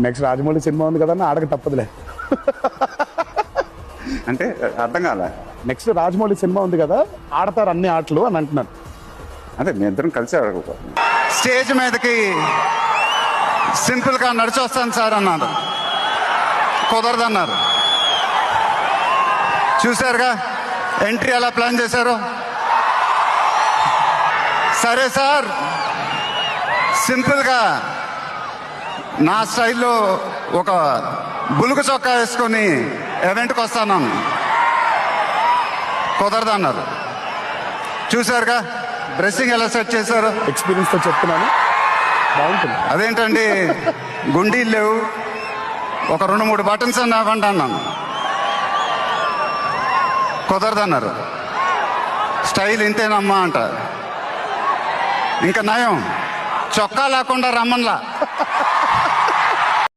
Next Rajamouli cinema ఉంది కదా ఆడక తప్పదులే. అంటే అర్థం కాల. నెక్స్ట్ రాజమౌళి సినిమా ఉంది కదా, ఆడతారు అన్ని ఆటలు అని అంటున్నాను. అదే మీ ఇద్దరం కలిసి ఆడుకోవాలి. స్టేజ్ మీదకి సింపుల్గా నడిచి వస్తాను సార్ అన్నారు, కుదరదన్నారు. చూశారుగా ఎంట్రీ ఎలా ప్లాన్ చేశారు. సరే సార్, సింపుల్గా నా స్టైల్లో ఒక బులుగు చొక్కా వేసుకొని ఈవెంట్కి వస్తాను, కుదరదన్నారు. చూశారుగా డ్రెస్సింగ్ ఎలా సెట్ చేశారు. ఎక్స్పీరియన్స్తో చెప్తున్నాను, బాగుంటుంది. అదేంటండి గుండీలు లేవు, ఒక 2-3 బటన్స్ అని ఇవ్వండి అన్నాను, కుదరదన్నారు. స్టైల్ ఇంతేనమ్మా అంట. ఇంకా నయం చొక్కా లేకుండా రమ్మన్లా.